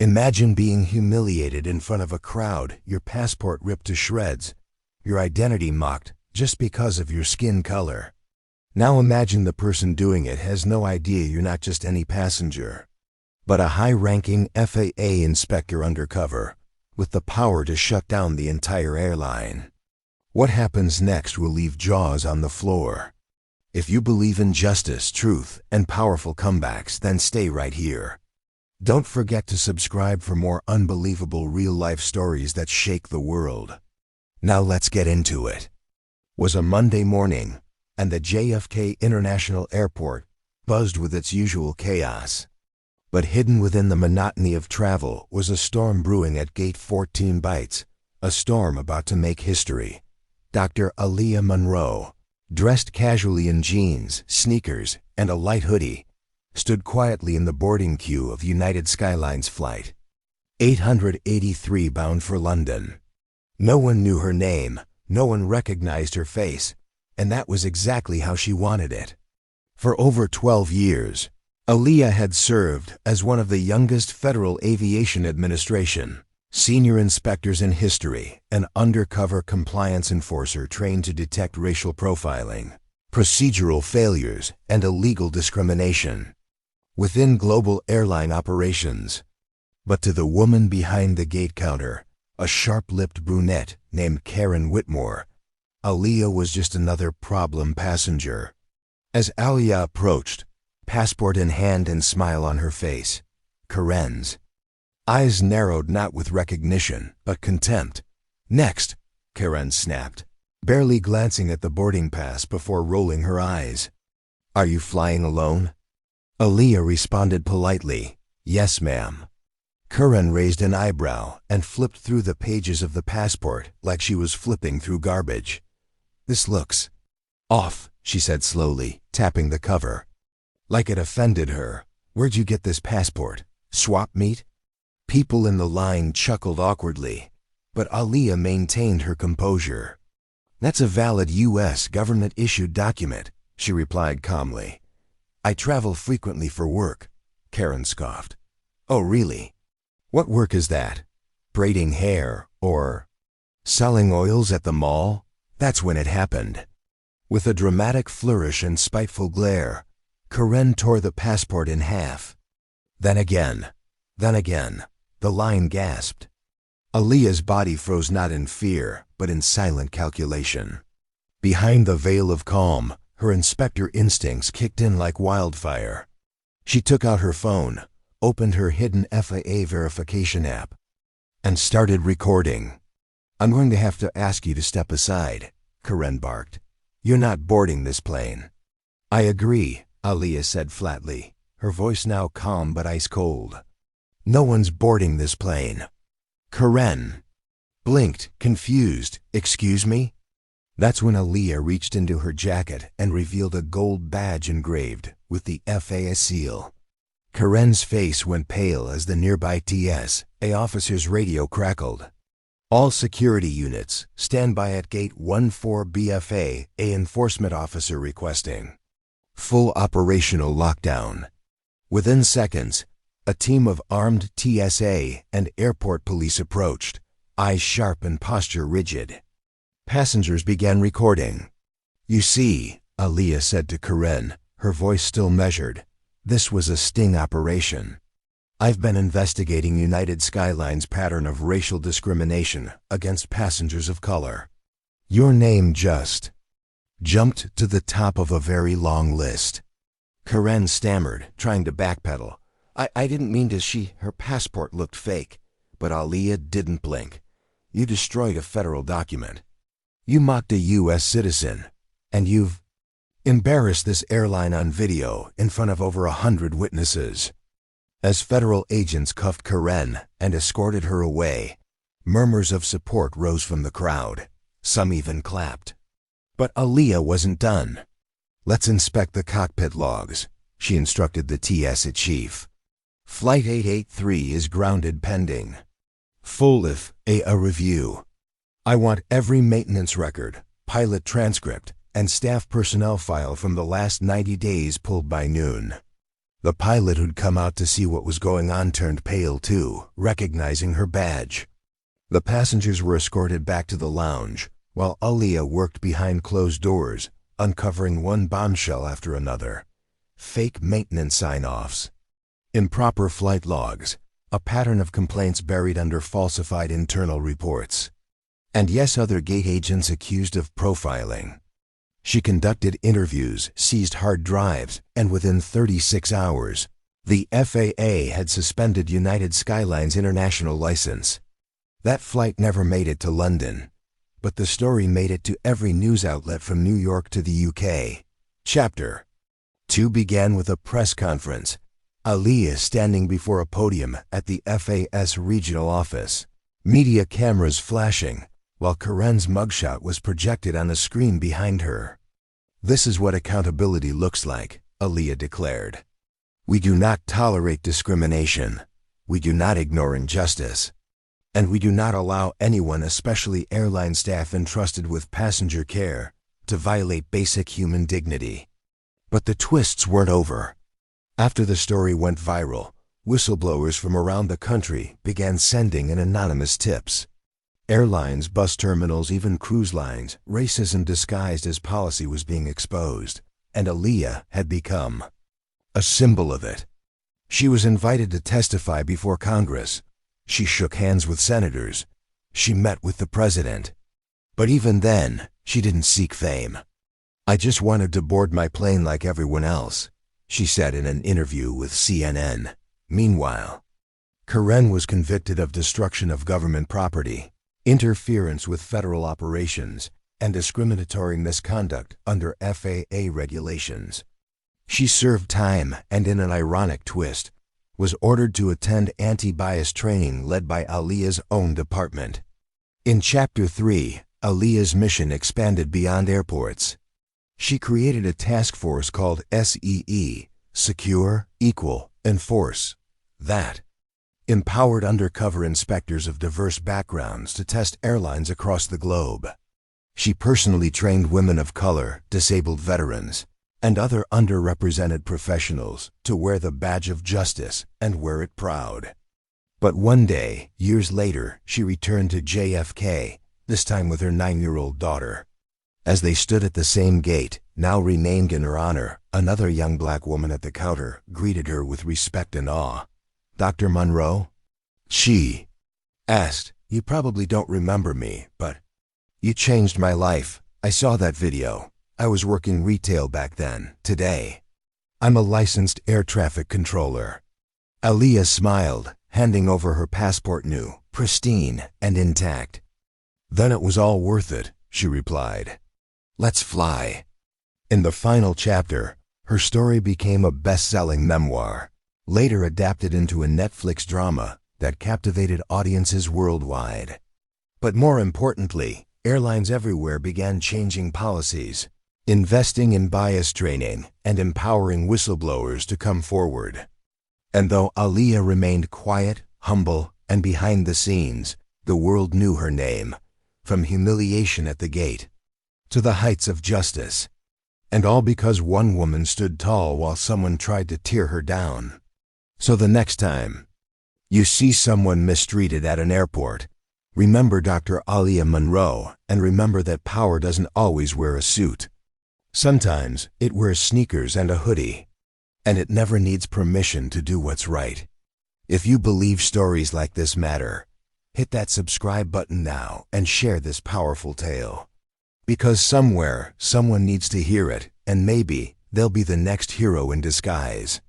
Imagine being humiliated in front of a crowd, your passport ripped to shreds, your identity mocked just because of your skin color. Now imagine the person doing it has no idea you're not just any passenger, but a high-ranking FAA inspector undercover, with the power to shut down the entire airline. What happens next will leave jaws on the floor. If you believe in justice, truth, and powerful comebacks, then stay right here. Don't forget to subscribe for more unbelievable real-life stories that shake the world. Now let's get into it. Was a Monday morning, and the JFK International Airport buzzed with its usual chaos. But hidden within the monotony of travel was a storm brewing at Gate 14 Bytes, a storm about to make history. Dr. Aaliyah Monroe, dressed casually in jeans, sneakers, and a light hoodie, stood quietly in the boarding queue of United Skylines Flight 883 bound for London. No one knew her name, no one recognized her face, and that was exactly how she wanted it. For over 12 years, Aaliyah had served as one of the youngest Federal Aviation Administration senior inspectors in history, an undercover compliance enforcer trained to detect racial profiling, procedural failures, and illegal discrimination within global airline operations. But to the woman behind the gate counter, a sharp-lipped brunette named Karen Whitmore, Aaliyah was just another problem passenger. As Aaliyah approached, passport in hand and smile on her face, Karen's eyes narrowed not with recognition, but contempt. "Next," Karen snapped, barely glancing at the boarding pass before rolling her eyes. "Are you flying alone?" Aaliyah responded politely, "Yes, ma'am." Karen raised an eyebrow and flipped through the pages of the passport like she was flipping through garbage. "This looks off," she said slowly, tapping the cover. Like it offended her. "Where'd you get this passport? Swap meet?" People in the line chuckled awkwardly, but Aaliyah maintained her composure. "That's a valid U.S. government-issued document," she replied calmly. "I travel frequently for work," Karen scoffed. "Oh, really? What work is that? Braiding hair or selling oils at the mall?" That's when it happened. With a dramatic flourish and spiteful glare, Karen tore the passport in half. Then again, the line gasped. Aaliyah's body froze not in fear, but in silent calculation. Behind the veil of calm, her inspector instincts kicked in like wildfire. She took out her phone, opened her hidden FAA verification app, and started recording. "I'm going to have to ask you to step aside," Karen barked. "You're not boarding this plane." "I agree," Aaliyah said flatly, her voice now calm but ice cold. "No one's boarding this plane." Karen blinked, confused. "Excuse me?" That's when Aaliyah reached into her jacket and revealed a gold badge engraved with the FAA seal. Karen's face went pale as the nearby TSA officer's radio crackled. "All security units, stand by at gate 14 BFA, a enforcement officer requesting." Full operational lockdown. Within seconds, a team of armed TSA and airport police approached, eyes sharp and posture rigid. Passengers began recording. "You see," Aaliyah said to Karen, her voice still measured, "this was a sting operation. I've been investigating United Skylines' pattern of racial discrimination against passengers of color. Your name just jumped to the top of a very long list." Karen stammered, trying to backpedal. I didn't mean to." Her passport looked fake, but Aaliyah didn't blink. "You destroyed a federal document. You mocked a U.S. citizen. And you've embarrassed this airline on video in front of over 100 witnesses." As federal agents cuffed Karen and escorted her away, murmurs of support rose from the crowd. Some even clapped. But Aaliyah wasn't done. "Let's inspect the cockpit logs," she instructed the TSA chief. "Flight 883 is grounded pending full FAA review. I want every maintenance record, pilot transcript, and staff personnel file from the last 90 days pulled by noon." The pilot who'd come out to see what was going on turned pale too, recognizing her badge. The passengers were escorted back to the lounge, while Aliyah worked behind closed doors, uncovering one bombshell after another. Fake maintenance sign-offs, improper flight logs, a pattern of complaints buried under falsified internal reports. And yes, other gate agents accused of profiling. She conducted interviews, seized hard drives, and within 36 hours, the FAA had suspended United Skylines' international license. That flight never made it to London, but the story made it to every news outlet from New York to the UK. Chapter 2 began with a press conference. Aliyah standing before a podium at the FAS regional office, media cameras flashing, while Karen's mugshot was projected on a screen behind her. "This is what accountability looks like," Aliyah declared. "We do not tolerate discrimination. We do not ignore injustice. And we do not allow anyone, especially airline staff entrusted with passenger care, to violate basic human dignity." But the twists weren't over. After the story went viral, whistleblowers from around the country began sending in anonymous tips. Airlines, bus terminals, even cruise lines, racism disguised as policy was being exposed, and Aliyah had become a symbol of it. She was invited to testify before Congress. She shook hands with senators. She met with the president. But even then, she didn't seek fame. "I just wanted to board my plane like everyone else," she said in an interview with CNN. Meanwhile, Karen was convicted of destruction of government property, interference with federal operations, and discriminatory misconduct under FAA regulations. She served time and, in an ironic twist, was ordered to attend anti-bias training led by Aliyah's own department. In Chapter 3, Aliyah's mission expanded beyond airports. She created a task force called SEE, Secure, Equal, Enforce, that empowered undercover inspectors of diverse backgrounds to test airlines across the globe. She personally trained women of color, disabled veterans, and other underrepresented professionals to wear the badge of justice and wear it proud. But one day, years later, she returned to JFK, this time with her 9-year-old daughter. As they stood at the same gate, now renamed in her honor, another young black woman at the counter greeted her with respect and awe. "Dr. Monroe?" She asked. "You probably don't remember me, but you changed my life. I saw that video. I was working retail back then. Today, I'm a licensed air traffic controller." Aliyah smiled, handing over her passport, new, pristine, and intact. "Then it was all worth it," she replied. "Let's fly." In the final chapter, her story became a best-selling memoir, later adapted into a Netflix drama that captivated audiences worldwide. But more importantly, airlines everywhere began changing policies, investing in bias training, and empowering whistleblowers to come forward. And though Aliyah remained quiet, humble, and behind the scenes, the world knew her name, from humiliation at the gate to the heights of justice. And all because one woman stood tall while someone tried to tear her down. So the next time you see someone mistreated at an airport, remember Dr. Aliyah Monroe, and remember that power doesn't always wear a suit. Sometimes it wears sneakers and a hoodie, and it never needs permission to do what's right. If you believe stories like this matter, hit that subscribe button now and share this powerful tale. Because somewhere, someone needs to hear it, and maybe they'll be the next hero in disguise.